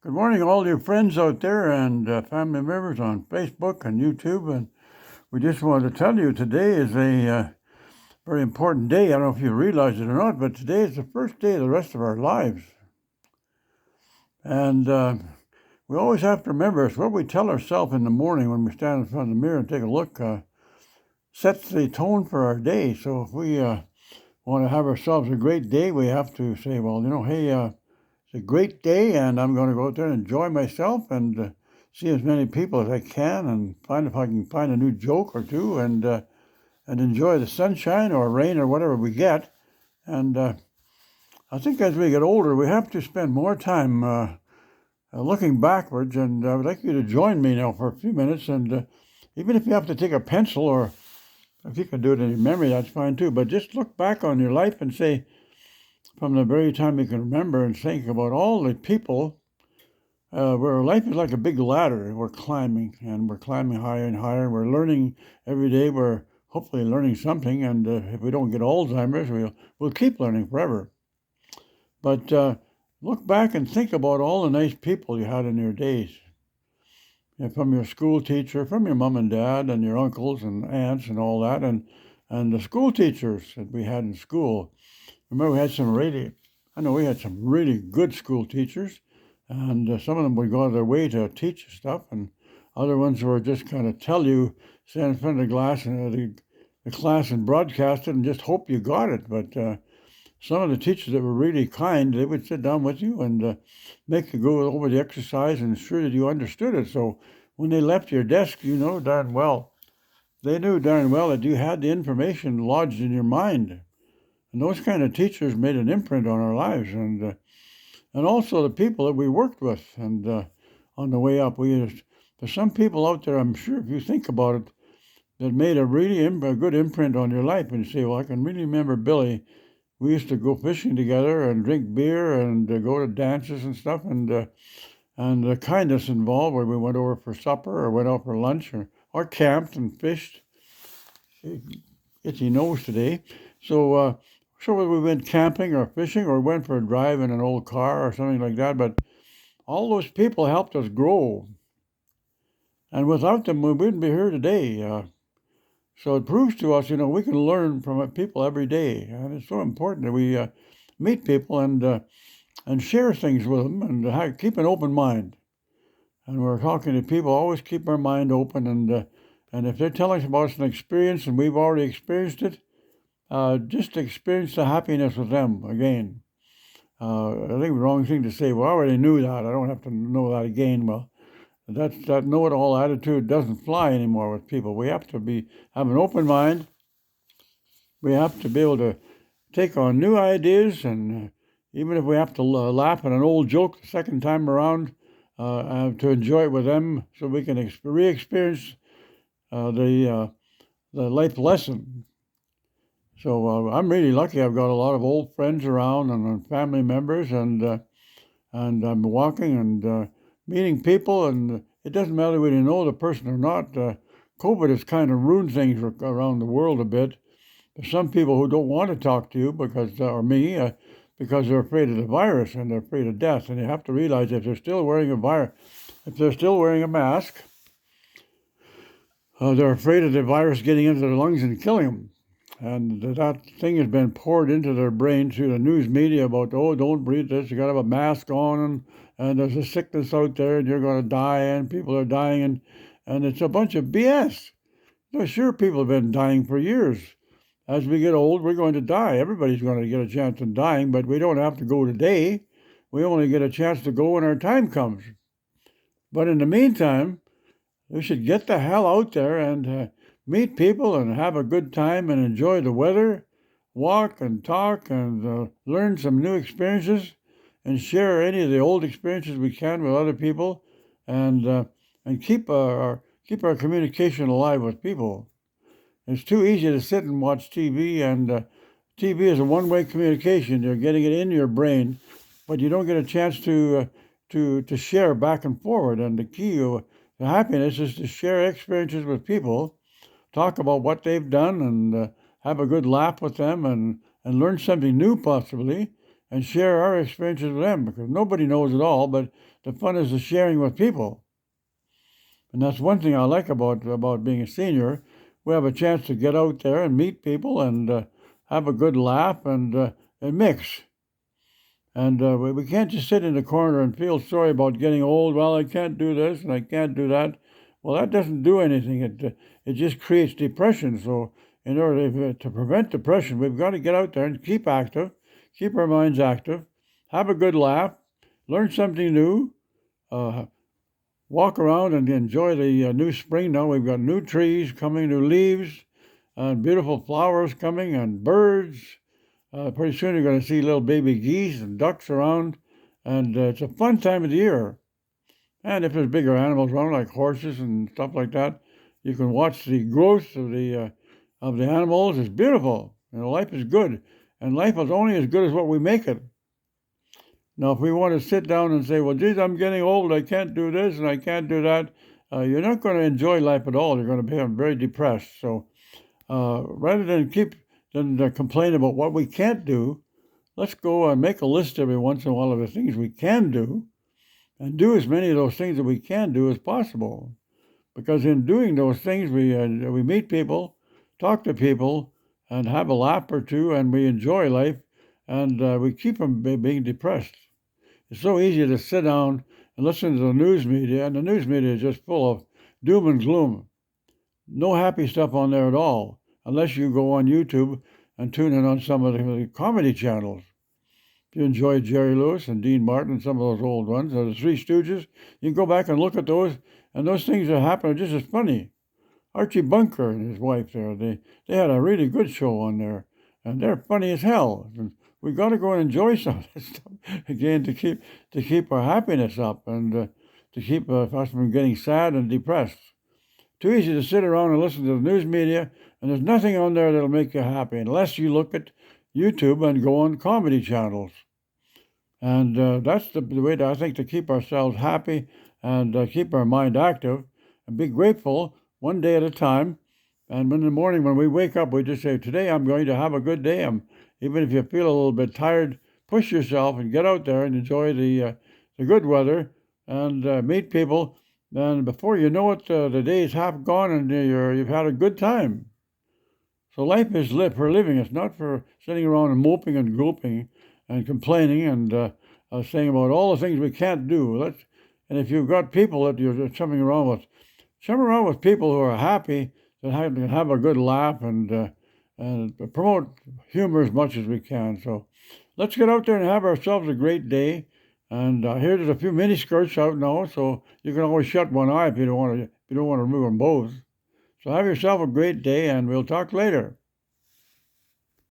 Good morning, all your friends out there and family members on Facebook and YouTube. And we just wanted to tell you today is a very important day. I don't know if you realize it or not, but today is the first day of the rest of our lives. And we always have to remember it's what we tell ourselves in the morning when we stand in front of the mirror and take a look, sets the tone for our day. So if we want to have ourselves a great day, we have to say, well, hey, it's a great day, and I'm going to go out there and enjoy myself and see as many people as I can, and find if I can find a new joke or two, and enjoy the sunshine or rain or whatever we get. And I think as we get older, we have to spend more time looking backwards. And I would like you to join me now for a few minutes. And even if you have to take a pencil, or if you can do it in your memory, that's fine too. But just look back on your life and say, from the very time you can remember, and think about all the people where life is like a big ladder. We're climbing, and we're climbing higher and higher. We're learning every day. We're hopefully learning something, and if we don't get Alzheimer's, we'll keep learning forever. But look back and think about all the nice people you had in your days. From your school teacher, from your mom and dad, and your uncles and aunts and all that, and the school teachers that we had in school. Remember, we had some really good school teachers, and some of them would go out of their way to teach you stuff, and other ones were just kind of tell you, stand in front of the glass and the class and broadcast it and just hope you got it. But some of the teachers that were really kind, they would sit down with you and make you go over the exercise and ensure that you understood it. So when they left your desk, they knew darn well that you had the information lodged in your mind. And those kind of teachers made an imprint on our lives, and also the people that we worked with. And on the way up, there's some people out there, I'm sure, if you think about it, that made a really a good imprint on your life. And you say, well, I can really remember Billy. We used to go fishing together and drink beer and go to dances and stuff, and the kindness involved, where we went over for supper or went out for lunch or camped and fished. Itchy nose today. So we went camping or fishing or went for a drive in an old car or something like that. But all those people helped us grow. And without them, we wouldn't be here today. So it proves to us, we can learn from people every day. And it's so important that we meet people and share things with them and keep an open mind. And we're talking to people, always keep our mind open. And if they're telling us about an experience and we've already experienced it, just experience the happiness with them again. I think the wrong thing to say, well, I already knew that, I don't have to know that again. Well, that know-it-all attitude doesn't fly anymore with people. We have to have an open mind. We have to be able to take on new ideas, and even if we have to laugh at an old joke the second time around, to enjoy it with them, so we can re-experience the life lesson. So I'm really lucky. I've got a lot of old friends around and family members, and I'm walking and meeting people, and it doesn't matter whether you know the person or not. COVID has kind of ruined things around the world a bit. There's some people who don't want to talk to you because they're afraid of the virus and they're afraid of death. And you have to realize if they're still wearing a mask, they're afraid of the virus getting into their lungs and killing them. And that thing has been poured into their brain through the news media about, don't breathe this, you got to have a mask on, and there's a sickness out there, and you're going to die, and people are dying, and it's a bunch of BS. Sure, people have been dying for years. As we get old, we're going to die. Everybody's going to get a chance of dying, but we don't have to go today. We only get a chance to go when our time comes. But in the meantime, we should get the hell out there and meet people and have a good time and enjoy the weather, walk and talk and learn some new experiences and share any of the old experiences we can with other people, and keep our communication alive with people. It's too easy to sit and watch TV, and TV is a one-way communication. You're getting it in your brain, but you don't get a chance to share back and forward. And the key to happiness is to share experiences with people, talk about what they've done, and have a good laugh with them, and learn something new possibly, and share our experiences with them, because nobody knows it all, but the fun is the sharing with people. And that's one thing I like about being a senior. We have a chance to get out there and meet people and have a good laugh and mix. And we can't just sit in the corner and feel sorry about getting old. Well, I can't do this and I can't do that. Well, that doesn't do anything. It just creates depression. So in order to prevent depression, we've got to get out there and keep active, keep our minds active, have a good laugh, learn something new, walk around and enjoy the new spring. Now we've got new trees coming, new leaves, and beautiful flowers coming, and birds. Pretty soon you're going to see little baby geese and ducks around, and it's a fun time of the year. And if there's bigger animals around, like horses and stuff like that, you can watch the growth of the animals. It's beautiful. Life is good, and life is only as good as what we make it. Now, if we want to sit down and say, well, geez, I'm getting old, I can't do this and I can't do that, you're not going to enjoy life at all. You're going to become very depressed. So rather than complain about what we can't do, let's go and make a list every once in a while of the things we can do, and do as many of those things that we can do as possible. Because in doing those things, we meet people, talk to people, and have a laugh or two, and we enjoy life, and we keep from being depressed. It's so easy to sit down and listen to the news media, and the news media is just full of doom and gloom. No happy stuff on there at all, unless you go on YouTube and tune in on some of the comedy channels. If you enjoy Jerry Lewis and Dean Martin and some of those old ones, or the Three Stooges, you can go back and look at those, and those things that happen are just as funny. Archie Bunker and his wife there, they had a really good show on there, and they're funny as hell. And we got to go and enjoy some of this stuff again to keep our happiness up and to keep us from getting sad and depressed. Too easy to sit around and listen to the news media, and there's nothing on there that'll make you happy unless you look at YouTube and go on comedy channels. And that's the way I think to keep ourselves happy and keep our mind active and be grateful one day at a time. And in the morning when we wake up, we just say, today I'm going to have a good day. Even if you feel a little bit tired, push yourself and get out there and enjoy the good weather and meet people. And before you know it, the day's half gone and you've had a good time. So life is for living. It's not for sitting around and moping and groping and complaining and saying about all the things we can't do. And if you've got people that you're chumming around with people who are happy, that can have a good laugh and promote humor as much as we can. So let's get out there and have ourselves a great day. And here there's a few mini skirts out now, so you can always shut one eye if you don't want to remove them both. So have yourself a great day, and we'll talk later.